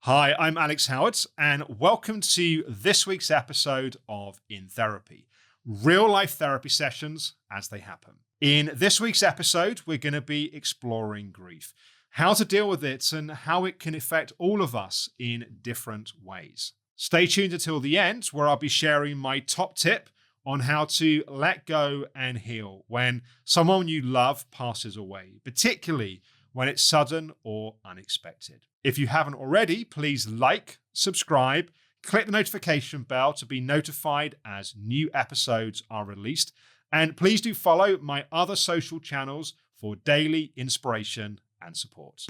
Hi, I'm Alex Howard, and welcome to this week's episode of In Therapy, real life therapy sessions as they happen. In this week's episode, we're going to be exploring grief, how to deal with it, and how it can affect all of us in different ways. Stay tuned until the end, where I'll be sharing my top tip on how to let go and heal when someone you love passes away, particularly when it's sudden or unexpected. If you haven't already, please like, subscribe, click the notification bell to be notified as new episodes are released. And please do follow my other social channels for daily inspiration and support.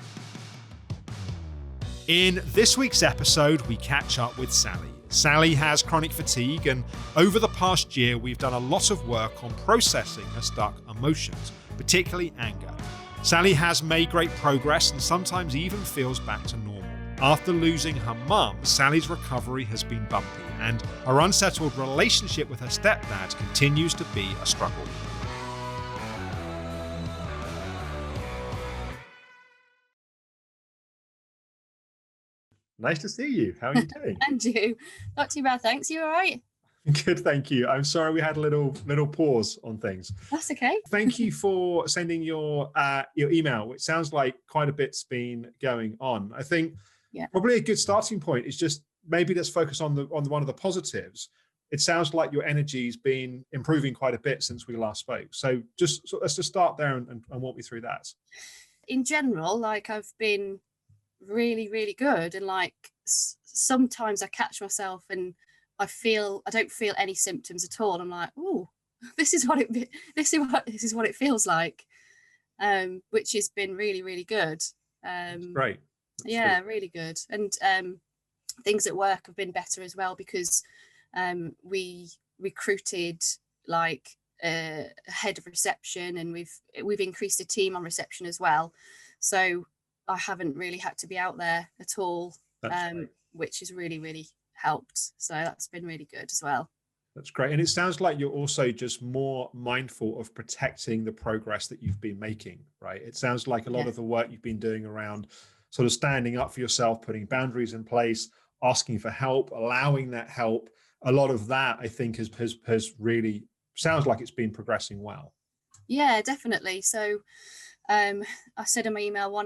In this week's episode, we catch up with Sally. Sally has chronic fatigue, and over the past year, we've done a lot of work on processing her stuck emotions, particularly anger. Sally has made great progress and sometimes even feels back to normal. After losing her mum, Sally's recovery has been bumpy, and her unsettled relationship with her stepdad continues to be a struggle. Nice to see you. How are you doing? And you? Not too bad, thanks. You all right? Good, thank you. I'm sorry we had a little pause on things. That's okay. Thank you for sending your email, which sounds like quite a bit's been going on. I think probably a good starting point is just maybe let's focus on one of the positives. It sounds like your energy's been improving quite a bit since we last spoke. So let's just start there and walk me through that. In general, like I've been really, really good, and like sometimes I catch myself and I don't feel any symptoms at all. I'm like, oh, this is what it feels like, which has been really, really good. Great. Really good. And things at work have been better as well because we recruited like a head of reception, and we've increased a team on reception as well. So I haven't really had to be out there at all, which has really, really helped. So that's been really good as well. That's great. And it sounds like you're also just more mindful of protecting the progress that you've been making, right? It sounds like a lot of the work you've been doing around sort of standing up for yourself, putting boundaries in place, asking for help, allowing that help. A lot of that, I think, has really sounds like it's been progressing well. Yeah, definitely. So I said in my email,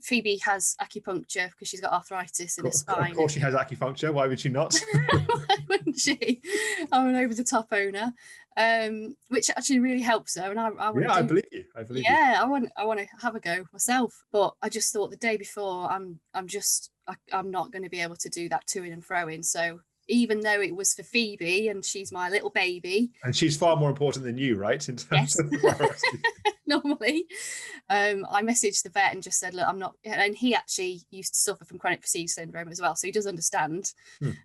Phoebe has acupuncture because she's got arthritis in her spine. Of course she has acupuncture. Why would she not? Why wouldn't she? I'm an over-the-top owner, which actually really helps her. And I believe you. I believe you. I want to have a go myself. But I just thought the day before, I'm not going to be able to do that to-in and fro-in. So even though it was for Phoebe and she's my little baby, and she's far more important than you, right? In terms of the priority. Normally, I messaged the vet and just said, look, I'm not, and he actually used to suffer from chronic fatigue syndrome as well, so he does understand.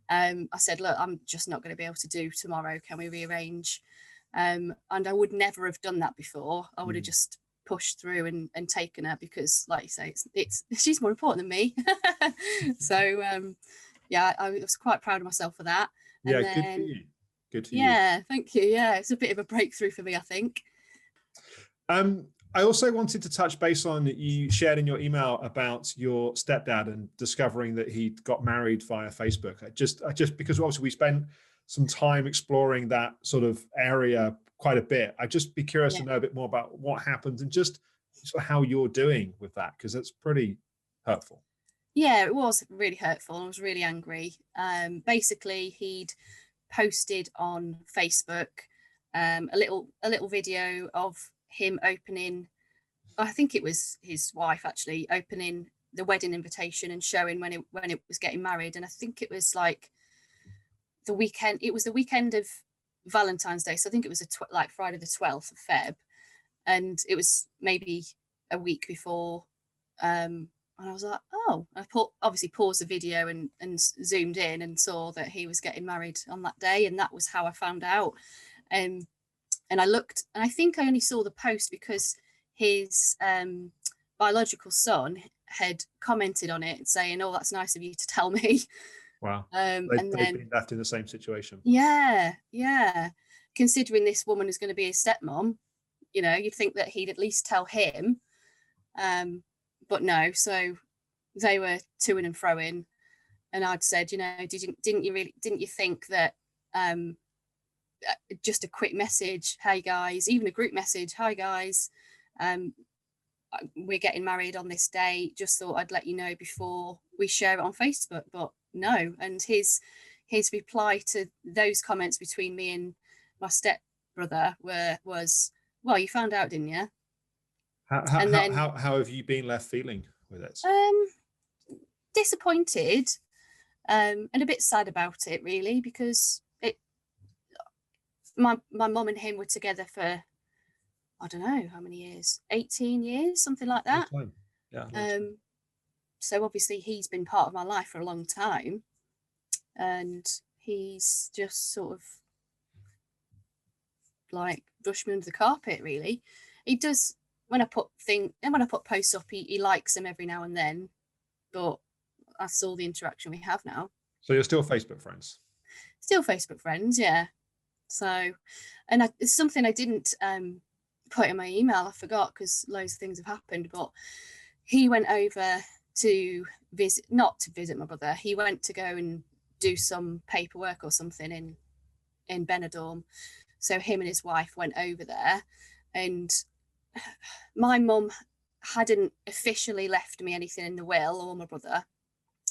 I said, look, I'm just not going to be able to do tomorrow, can we rearrange? And I would never have done that before. I would have just pushed through and taken her because, like you say, it's she's more important than me. So I was quite proud of myself for that. And good for you. Good for you. Yeah, thank you. Yeah, it's a bit of a breakthrough for me, I think. I also wanted to touch base on you shared in your email about your stepdad and discovering that he got married via Facebook. I just because obviously we spent some time exploring that sort of area quite a bit. I'd just be curious to know a bit more about what happened and just sort of how you're doing with that, because it's pretty hurtful. Yeah, it was really hurtful. I was really angry. Basically, he'd posted on Facebook a little video of him opening, I think it was his wife actually, opening the wedding invitation and showing when it was getting married. And I think it was like the weekend of Valentine's Day. So I think it was like Friday the 12th of Feb. And it was maybe a week before. And I was like, oh, I obviously paused the video and zoomed in and saw that he was getting married on that day. And that was how I found out. And I looked, and I think I only saw the post because his biological son had commented on it saying, oh, that's nice of you to tell me. Wow. They've been left in the same situation. Yeah. Considering this woman is going to be his stepmom, you'd think that he'd at least tell him. But no, so they were toing and froing, and I'd said, didn't you think that just a quick message, hey guys, even a group message, hi guys, we're getting married on this day, just thought I'd let you know before we share it on Facebook. But no. And his reply to those comments between me and my step brother was, well, you found out, didn't you? How have you been left feeling with it? Disappointed, and a bit sad about it, really, because my mum and him were together for, I don't know how many years, 18 years, something like that. Yeah. So obviously he's been part of my life for a long time, and he's just sort of like brushed me under the carpet, really. He does, when I put posts up, he likes them every now and then, but that's all the interaction we have now. So you're still Facebook friends? Still Facebook friends, yeah. So, and it's something I didn't put in my email, I forgot, because loads of things have happened, but he went over to not to visit my brother, he went to go and do some paperwork or something in Benidorm. So him and his wife went over there, and my mum hadn't officially left me anything in the will, or my brother,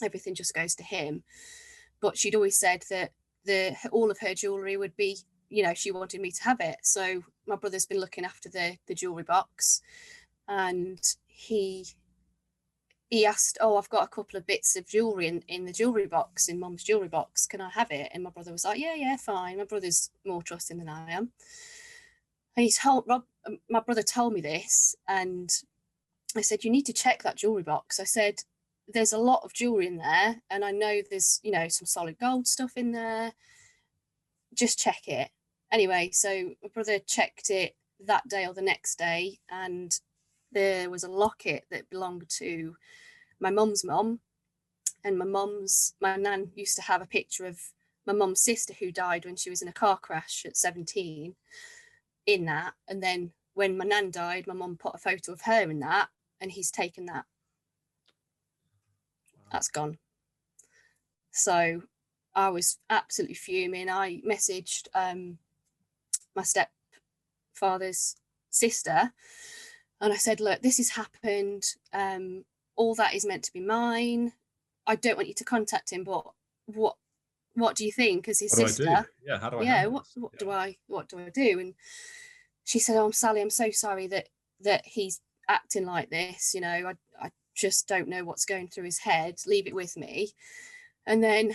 everything just goes to him, but she'd always said that all of her jewellery would be, she wanted me to have it. So my brother's been looking after the jewellery box, and he asked, I've got a couple of bits of jewellery in the jewellery box, in Mum's jewellery box, can I have it? And my brother was like, yeah, fine. My brother's more trusting than I am. And my brother told me this, and I said, you need to check that jewellery box. I said, there's a lot of jewellery in there, and I know there's, some solid gold stuff in there. Just check it. Anyway, so my brother checked it that day or the next day, and there was a locket that belonged to my mum's mum. And my nan used to have a picture of my mum's sister who died when she was in a car crash at 17 in that. And then when my nan died, my mum put a photo of her in that, and he's taken that. That's gone. So I was absolutely fuming. I messaged my stepfather's sister, and I said, look, this has happened. All that is meant to be mine. I don't want you to contact him, but what do you think as his sister? Do I do? Yeah, how do I? Yeah, what do I do? And she said, oh, Sally, I'm so sorry that he's acting like this. I just don't know what's going through his head. Leave it with me. And then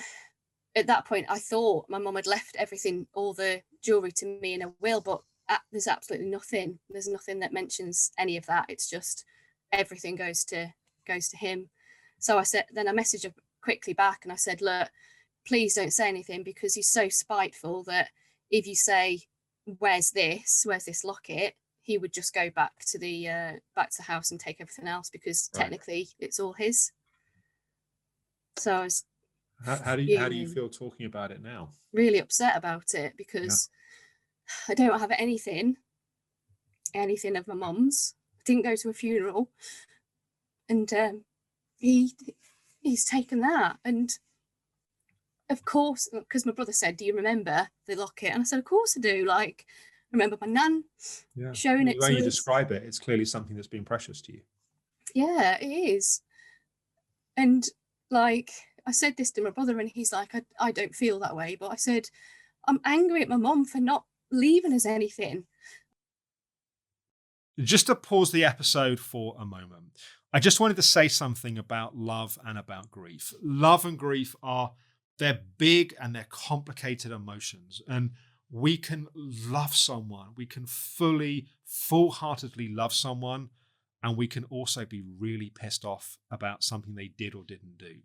at that point, I thought my mum had left everything, all the jewellery, to me in a will, but there's absolutely nothing. There's nothing that mentions any of that. It's just everything goes to him. So I messaged her quickly back, and I said, look, please don't say anything, because he's so spiteful that if you say, where's this locket, he would just go back to the house and take everything else, because technically it's all his. So I was how do you feel talking about it now? Really upset about it, because I don't have anything of my mum's. I didn't go to a funeral, and he's taken that. And of course, because my brother said, do you remember the locket? And I said, of course I do. Like, I remember my nan showing it to us. When you describe it, it's clearly something that's been precious to you. Yeah, it is. And like, I said this to my brother, and he's like, I don't feel that way. But I said, I'm angry at my mum for not leaving us anything. Just to pause the episode for a moment, I just wanted to say something about love and about grief. Love and grief they're big and they're complicated emotions. And we can love someone. We can full-heartedly love someone. And we can also be really pissed off about something they did or didn't do.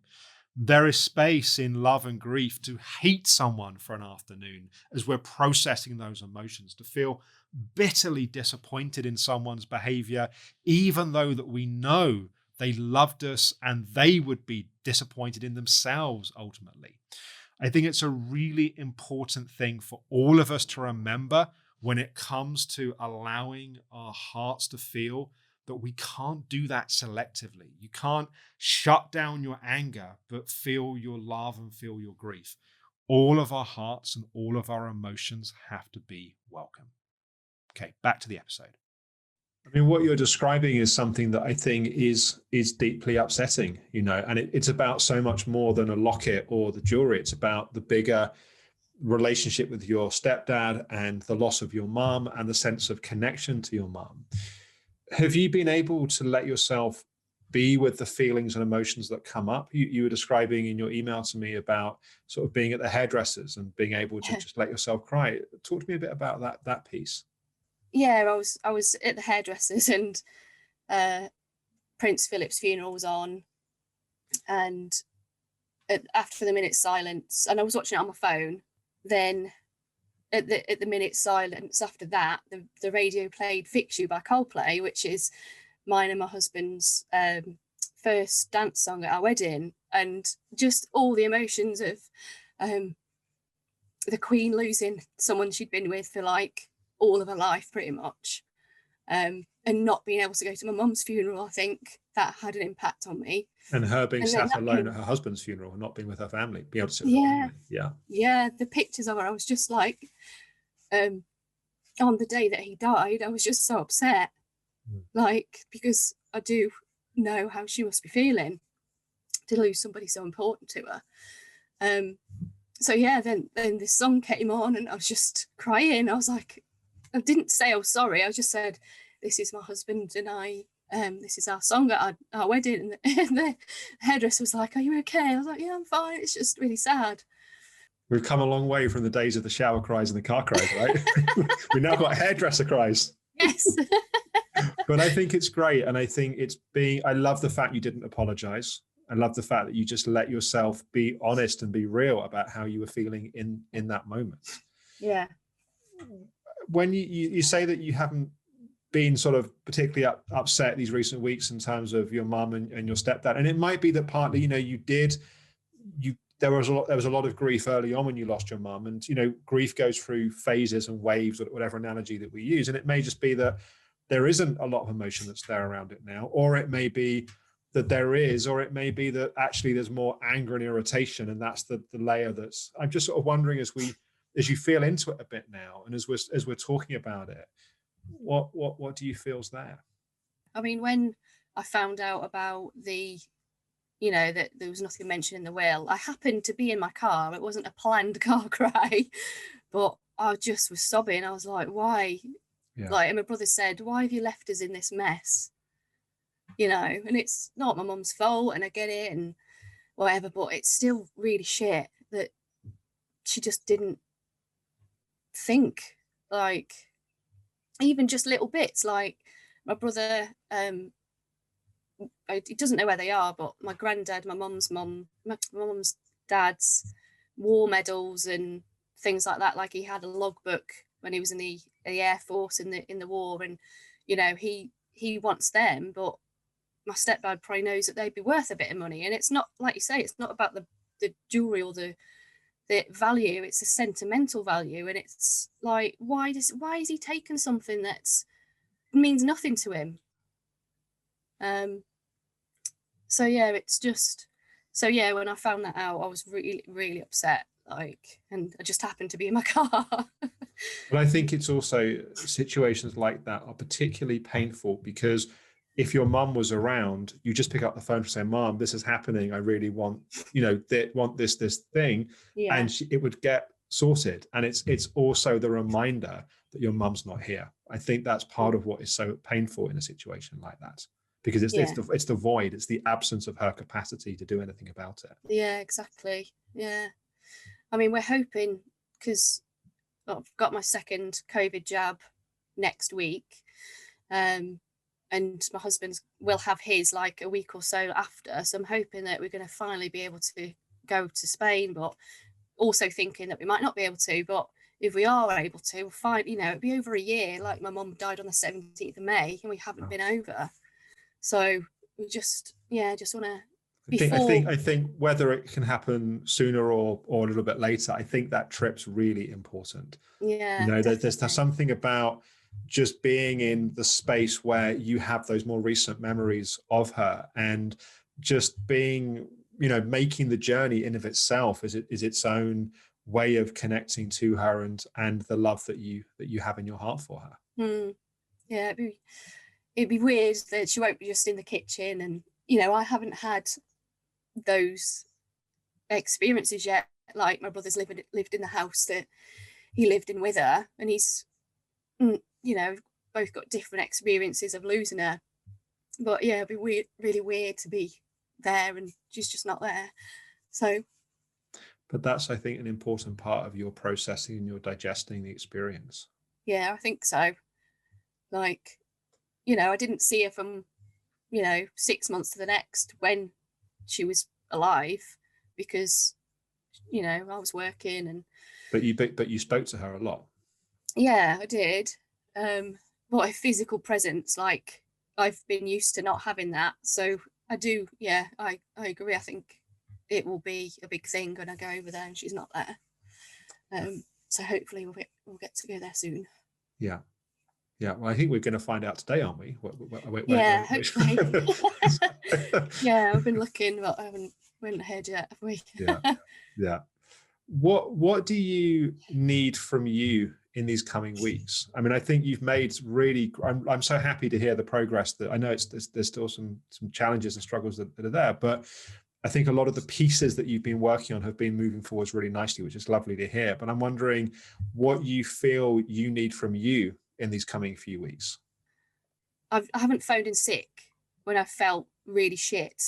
There is space in love and grief to hate someone for an afternoon as we're processing those emotions, to feel bitterly disappointed in someone's behavior, even though that we know they loved us and they would be disappointed in themselves ultimately. I think it's a really important thing for all of us to remember when it comes to allowing our hearts to feel that we can't do that selectively. You can't shut down your anger, but feel your love and feel your grief. All of our hearts and all of our emotions have to be welcome. Okay, back to the episode. I mean, what you're describing is something that I think is deeply upsetting, and it's about so much more than a locket or the jewelry. It's about the bigger relationship with your stepdad and the loss of your mum and the sense of connection to your mum. Have you been able to let yourself be with the feelings and emotions that come up? You were describing in your email to me about sort of being at the hairdressers and being able to just let yourself cry. Talk to me a bit about that piece. Yeah, I was at the hairdressers, and Prince Philip's funeral was on, and after the minute's silence, and I was watching it on my phone, then at the minute's silence after that, the radio played Fix You by Coldplay, which is mine and my husband's first dance song at our wedding, and just all the emotions of the Queen losing someone she'd been with for like all of her life pretty much, and not being able to go to my mum's funeral. I think that had an impact on me, and her being sat alone at her husband's funeral and not being with her family, being able to sit with her family. Yeah, the pictures of her, I was just like, on the day that he died, I was just so upset, like, because I do know how she must be feeling to lose somebody so important to her. So yeah, then this song came on and I was just crying. I was like, I didn't say I was sorry. I just said, this is my husband and I, this is our song at our wedding. And the hairdresser was like, are you okay? I was like, yeah, I'm fine. It's just really sad. We've come a long way from the days of the shower cries and the car cries, right? We've now got hairdresser cries. Yes. But I think it's great. And I think I love the fact you didn't apologize. I love the fact that you just let yourself be honest and be real about how you were feeling in that moment. Yeah. When you say that you haven't been sort of particularly upset these recent weeks in terms of your mum and your stepdad, and it might be that partly, there was a lot of grief early on when you lost your mum, and grief goes through phases and waves, or whatever analogy that we use, and it may just be that there isn't a lot of emotion that's there around it now, or it may be that there is, or it may be that actually there's more anger and irritation, and that's the layer that's. I'm just sort of wondering as you feel into it a bit now, and as we're talking about it, what do you feel's there? I mean, when I found out about that there was nothing mentioned in the will, I happened to be in my car. It wasn't a planned car cry, but I just was sobbing. I was like, why? Yeah. Like, and my brother said, why have you left us in this mess? And it's not my mum's fault, and I get it and whatever, but it's still really shit that she just didn't think, like, even just little bits, like my brother, he doesn't know where they are, but my granddad, my mum's dad's war medals and things like that, like he had a logbook when he was in the Air Force in the war, and he wants them, but my stepdad probably knows that they'd be worth a bit of money. And it's not, like you say, it's not about the jewelry or the value, it's a sentimental value. And it's like, why is he taking something that's means nothing to him? So yeah, when I found that out, I was really, really upset, like, and I just happened to be in my car. But I think it's also situations like that are particularly painful because if your mum was around, you just pick up the phone and say, Mom, this is happening. I really want, want this thing. Yeah. And it would get sorted. And it's also the reminder that your mum's not here. I think that's part of what is so painful in a situation like that, because it's the void. It's the absence of her capacity to do anything about it. Yeah, exactly. Yeah. I mean, we're hoping, because I've got my second COVID jab next week. And my husband will have his like a week or so after. So I'm hoping that we're going to finally be able to go to Spain, but also thinking that we might not be able to. But if we are able to, we'll find, it'll be over a year. Like my mum died on the 17th of May and we haven't been over. So we just want to. I think whether it can happen sooner or a little bit later, I think that trip's really important. Yeah. There's something about just being in the space where you have those more recent memories of her, and just being, making the journey in of itself is its own way of connecting to her and the love that you have in your heart for her. Yeah, it'd be weird that she won't be just in the kitchen, and I haven't had those experiences yet. Like, my brother's lived in the house that he lived in with her, and he's both got different experiences of losing her. But yeah, it'd be weird, really weird to be there and she's just not there. So, but that's, I think, an important part of your processing and your digesting the experience. Yeah, I think so. Like, I didn't see her from 6 months to the next when she was alive, because I was working. And but you spoke to her a lot. Yeah, I did. But a physical presence, like, I've been used to not having that. So I do, yeah, I agree. I think it will be a big thing when I go over there and she's not there. So hopefully we'll get to go there soon. Yeah. Yeah, well, I think we're going to find out today, aren't we? Yeah, hopefully. Yeah, I've been looking, but I haven't heard yet, have we? Yeah. What do you need from you in these coming weeks? I mean, I think you've made really. I'm so happy to hear the progress. That I know there's still some challenges and struggles that are there, but I think a lot of the pieces that you've been working on have been moving forwards really nicely, which is lovely to hear. But I'm wondering what you feel you need from you in these coming few weeks. I haven't phoned in sick when I felt really shit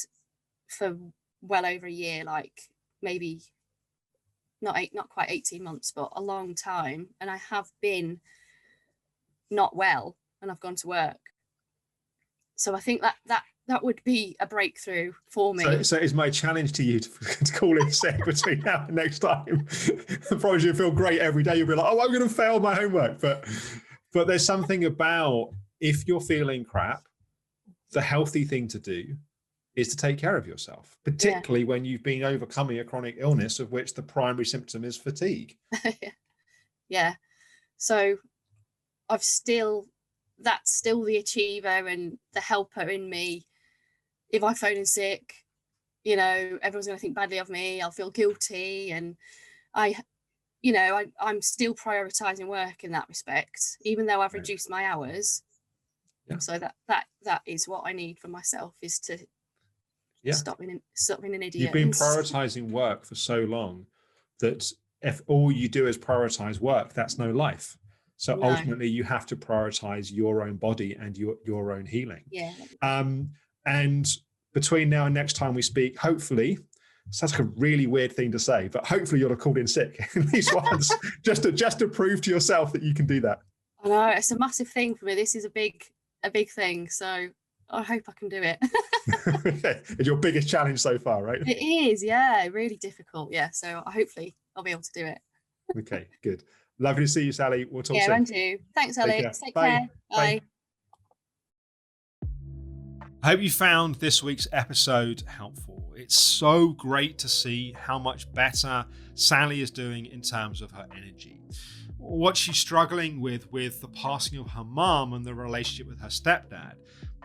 for well over a year, like maybe not quite 18 months, but a long time. And I have been not well and I've gone to work. So I think that would be a breakthrough for me. So is my challenge to you to call in sick between now and next time. I promise you'll feel great every day. You'll be like, oh, I'm going to fail my homework. But there's something about, if you're feeling crap, the healthy thing to do is to take care of yourself, particularly when you've been overcoming a chronic illness of which the primary symptom is fatigue. Yeah. So that's still the achiever and the helper in me. If I phone in sick, everyone's going to think badly of me. I'll feel guilty, and I'm still prioritizing work in that respect, even though I've reduced my hours. Yeah. So that is what I need for myself, is to stop being an idiot. You've been prioritizing work for so long that if all you do is prioritize work, that's no life. So ultimately you have to prioritize your own body and your own healing. Yeah. And between now and next time we speak, hopefully, sounds like a really weird thing to say, but hopefully you'll have called in sick at least once, just to prove to yourself that you can do that. I know, it's a massive thing for me. This is a big thing. So I hope I can do it. It's your biggest challenge so far, right? It is, yeah, really difficult. Yeah, so hopefully I'll be able to do it. Okay, good. Lovely to see you, Sally. We'll talk soon. Yeah, and you. Thanks, Alex. Take care. Bye. I hope you found this week's episode helpful. It's so great to see how much better Sally is doing in terms of her energy. What she's struggling with the passing of her mum and the relationship with her stepdad,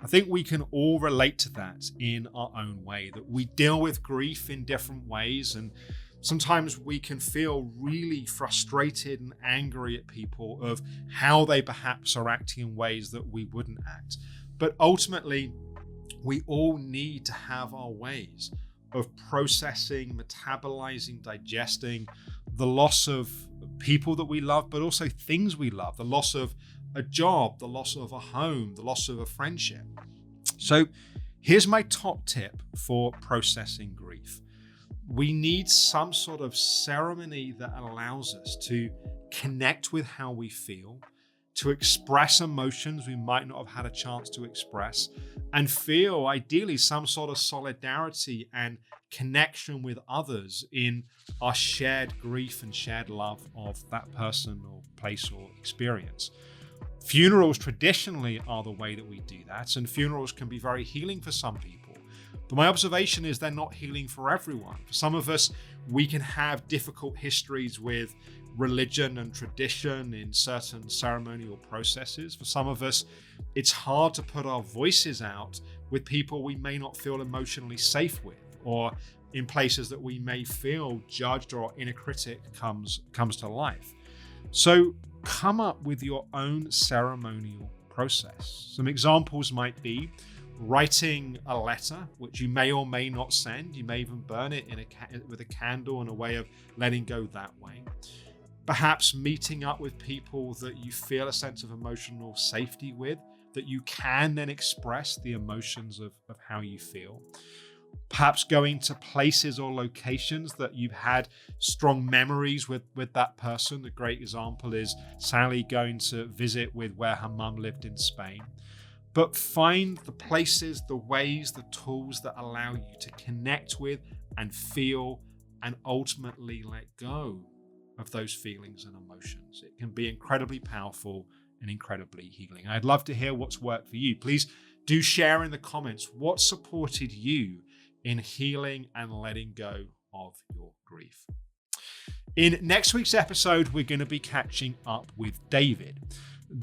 I think we can all relate to that in our own way, that we deal with grief in different ways, and sometimes we can feel really frustrated and angry at people of how they perhaps are acting in ways that we wouldn't act. But ultimately, we all need to have our ways of processing, metabolizing, digesting the loss of people that we love, but also things we love, the loss of a job, the loss of a home, the loss of a friendship. So here's my top tip for processing grief. We need some sort of ceremony that allows us to connect with how we feel, to express emotions we might not have had a chance to express, and feel ideally some sort of solidarity and connection with others in our shared grief and shared love of that person or place or experience. Funerals traditionally are the way that we do that, and funerals can be very healing for some people. But my observation is they're not healing for everyone. For some of us, we can have difficult histories with religion and tradition in certain ceremonial processes. For some of us, it's hard to put our voices out with people we may not feel emotionally safe with, or in places that we may feel judged or inner critic comes to life. So come up with your own ceremonial process. Some examples might be writing a letter, which you may or may not send. You may even burn it with a candle in a way of letting go that way. Perhaps meeting up with people that you feel a sense of emotional safety with, that you can then express the emotions of how you feel. Perhaps going to places or locations that you've had strong memories with that person. A great example is Sally going to visit with where her mum lived in Spain. But find the places, the ways, the tools that allow you to connect with and feel and ultimately let go of those feelings and emotions. It can be incredibly powerful and incredibly healing. I'd love to hear what's worked for you. Please do share in the comments what supported you in healing and letting go of your grief. In next week's episode, we're going to be catching up with David.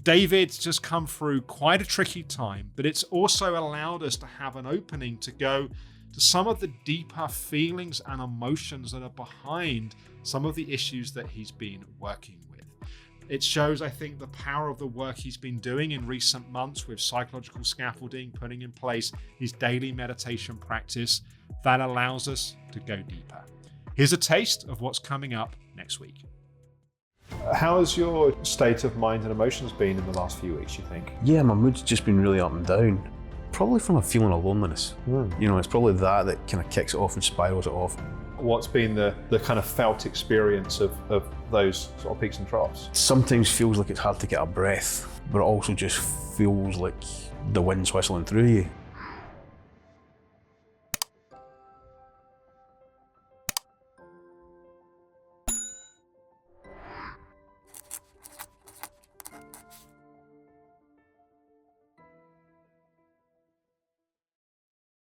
David's just come through quite a tricky time, but it's also allowed us to have an opening to go to some of the deeper feelings and emotions that are behind some of the issues that he's been working with. It shows, I think, the power of the work he's been doing in recent months with psychological scaffolding, putting in place his daily meditation practice that allows us to go deeper. Here's a taste of what's coming up next week. How has your state of mind and emotions been in the last few weeks, you think? Yeah, my mood's just been really up and down. Probably from a feeling of loneliness. You know, it's probably that kind of kicks it off and spirals it off. What's been the kind of felt experience of those sort of peaks and troughs? Sometimes feels like it's hard to get a breath, but it also just feels like the wind's whistling through you.